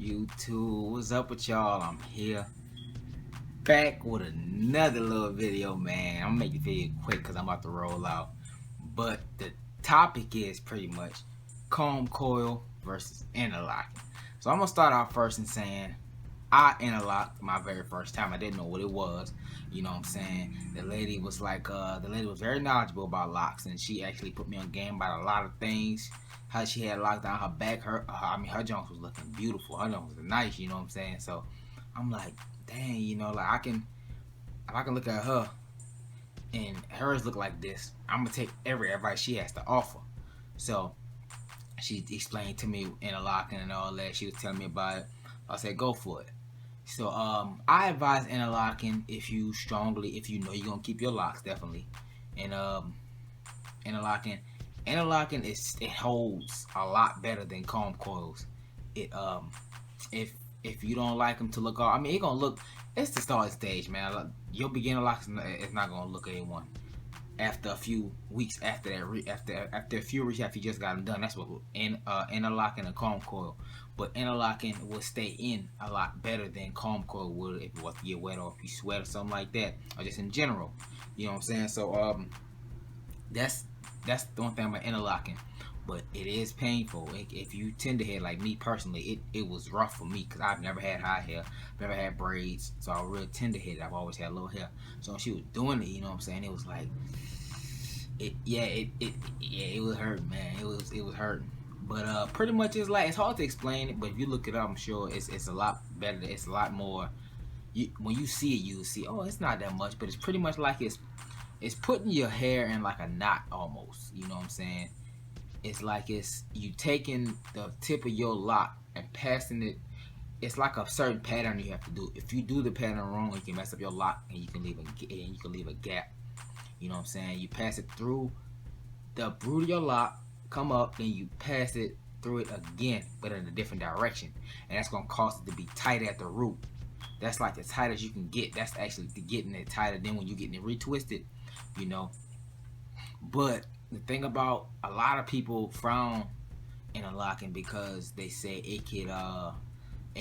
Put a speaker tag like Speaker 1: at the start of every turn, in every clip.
Speaker 1: YouTube? What's up with y'all? I'm here back with another little video, man. I'm gonna make the video quick because I'm about to roll out. But the topic is pretty much Combcoil versus interlocking. So I'm gonna start off first in saying I interlocked my very first time. I didn't know what it was. You know what I'm saying? The lady was very knowledgeable about locks, and she actually put me on game about a lot of things. How she had locked down her back, her joints was looking beautiful. Her joints was nice, you know what I'm saying? So I'm like, dang, like if I can look at her and hers look like this, I'm gonna take every advice she has to offer. So she explained to me interlocking and all that. She was telling me about it. I said, go for it. So I advise interlocking if you know you're gonna keep your locks, definitely. And interlocking it holds a lot better than Combcoils. It if you don't like them to look off, it gonna look. It's the starting stage, man. Your beginner locks is not gonna look A1 after a few weeks after a few weeks after you just got them done. That's what interlocking and Combcoil. But interlocking will stay in a lot better than Combcoil would if it was to get wet or if you sweat or something like that, or just in general. You know what I'm saying? So that's the one thing about interlocking. But it is painful. If you tend to head like me personally, it was rough for me because I've never had high hair, never had braids, so I was real tender headed. I've always had low hair. So when she was doing it, you know what I'm saying, it was like it was hurting, man. It was hurting. But pretty much it's hard to explain it, but if you look it up, I'm sure it's a lot better. It's a lot more. When you see it, you'll see, oh, it's not that much, but it's pretty much like it's putting your hair in like a knot almost. You know what I'm saying? It's like you taking the tip of your lock and passing it. It's like a certain pattern you have to do. If you do the pattern wrong, you can mess up your lock and you can leave a gap. You know what I'm saying? You pass it through the root of your lock, come up, then you pass it through it again, but in a different direction, and that's gonna cause it to be tight at the root. That's like as tight as you can get. That's actually getting it tighter than when you getting it retwisted, you know. But the thing about a lot of people frown interlocking because they say it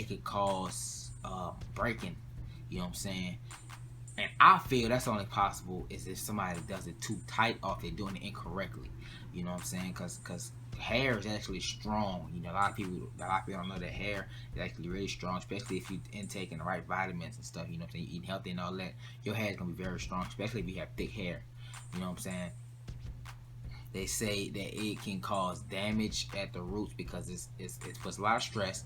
Speaker 1: could cause breaking. You know what I'm saying? And I feel that's only possible is if somebody does it too tight or if they're doing it incorrectly. You know what I'm saying? Because hair is actually strong. You know, a lot of people don't know that hair is actually really strong, especially if you intaking the right vitamins and stuff. You know what I'm saying? You eating healthy and all that. Your hair is gonna be very strong, especially if you have thick hair. You know what I'm saying? They say that it can cause damage at the roots because it puts a lot of stress,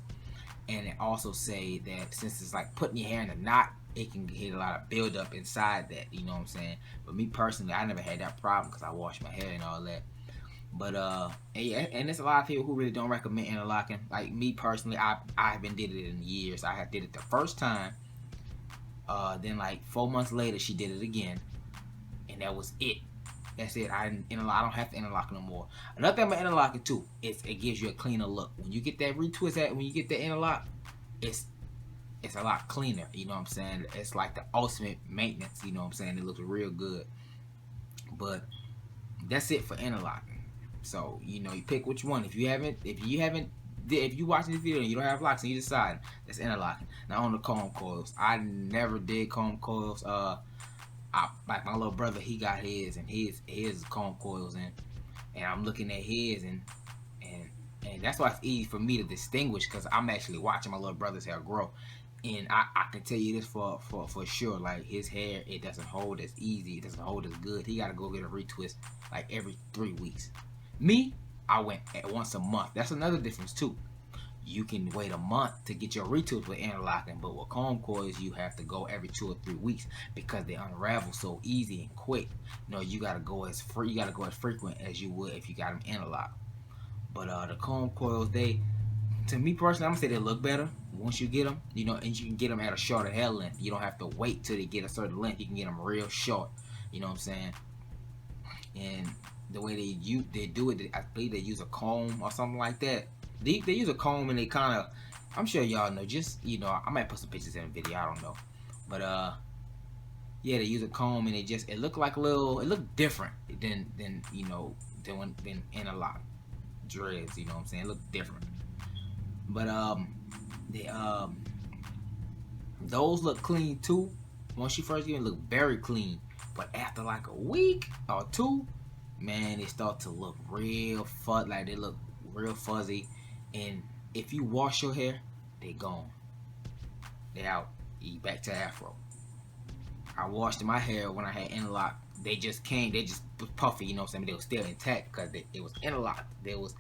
Speaker 1: and they also say that since it's like putting your hair in a knot, it can get a lot of buildup inside that. You know what I'm saying? But me personally, I never had that problem because I wash my hair and all that. But and there's a lot of people who really don't recommend interlocking. Like me personally, I haven't did it in years. I did it the first time. Then like 4 months later, she did it again, and that was it. That's it. I don't have to interlock no more. Another thing about interlocking too is it gives you a cleaner look. When you get that retwist when you get that interlock, it's a lot cleaner. You know what I'm saying? It's like the ultimate maintenance. You know what I'm saying? It looks real good. But that's it for interlocking. So you pick which one. If you watching this video and you don't have locks and you decide, that's interlocking. Now on the Combcoils, I never did Combcoils. Like my little brother, he got his, and his Combcoils, and I'm looking at his, and that's why it's easy for me to distinguish because I'm actually watching my little brother's hair grow, and I can tell you this for sure. Like his hair, it doesn't hold as easy, it doesn't hold as good. He got to go get a retwist like every 3 weeks. Me, I went at once a month. That's another difference too. You can wait a month to get your retwist with interlocking, but with Combcoils you have to go every 2 or 3 weeks because they unravel so easy and quick. You gotta go as frequent as you would if you got them interlocked. But the Combcoils, to me personally, I'm gonna say they look better once you get them. And you can get them at a shorter hair length. You don't have to wait till they get a certain length. You can get them real short. You know what I'm saying? And the way they do it, I believe they use a comb or something like that. They use a comb and they kind of, I'm sure y'all know, I might put some pictures in the video, I don't know. But yeah, they use a comb and it looked like it looked different than interlock dreads, you know what I'm saying? It looked different. But They those look clean too. Once you first get them, look very clean. But after like a week or two, man, they start to look real like they look real fuzzy. And if you wash your hair, they gone. They out. You back to afro. I washed my hair when I had interlock. They just came. They just was puffy. You know what I'm saying? They were still intact because it was interlocked. There was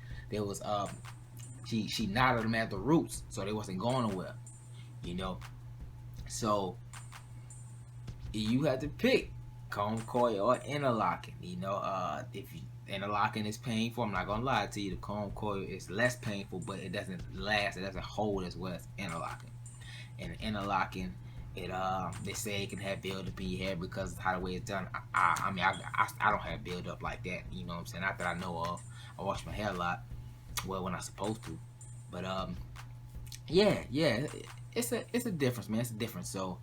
Speaker 1: she knotted them at the roots, so they wasn't going nowhere. You know. So you have to pick Combcoil or interlocking. You know, if you, interlocking is painful, I'm not gonna lie to you. The Combcoil is less painful, but it doesn't last. It doesn't hold as well as interlocking. And interlocking, they say it can have buildup in your hair because of how the way it's done. I mean, I don't have buildup like that. You know what I'm saying? Not that I know of. I wash my hair a lot, well when I'm supposed to, but yeah, it's a difference, man. It's a difference. So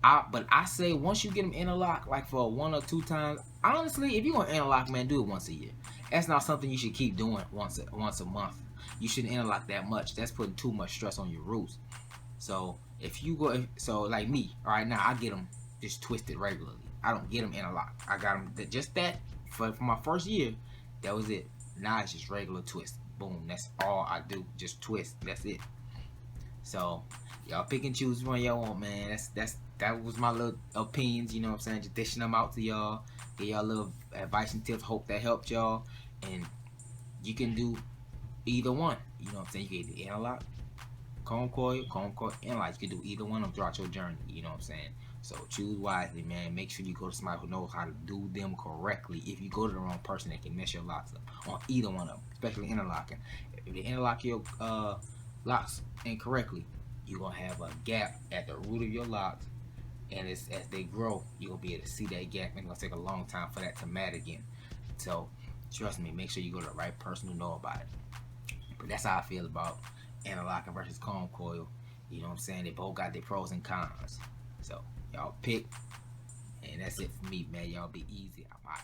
Speaker 1: but I say once you get them interlock, like for 1 or 2 times, honestly, if you want interlock, man, do it once a year. That's not something you should keep doing once a month. You shouldn't interlock that much. That's putting too much stress on your roots. So if you go, so like me, right now I get them just twisted regularly. I don't get them interlock. I got them just that for my first year. That was it. Now it's just regular twist. Boom. That's all I do. Just twist. That's it. So y'all pick and choose one y'all want, man. That was my little opinions, you know what I'm saying? Just dishing them out to y'all. Give y'all a little advice and tips. Hope that helped y'all. And you can do either one. You know what I'm saying? You can either interlock, Combcoil, interlock. You can do either one of them throughout your journey. You know what I'm saying? So choose wisely, man. Make sure you go to somebody who knows how to do them correctly. If you go to the wrong person, they can mess your locks up on either one of them, especially interlocking. If they interlock your locks incorrectly, you're gonna have a gap at the root of your locks, and as they grow, you're gonna be able to see that gap. It's gonna take a long time for that to mat again. So trust me, make sure you go to the right person who know about it. But that's how I feel about interlocking versus Combcoil. You know what I'm saying? They both got their pros and cons. So y'all pick, and that's it for me, man. Y'all be easy. I'm out.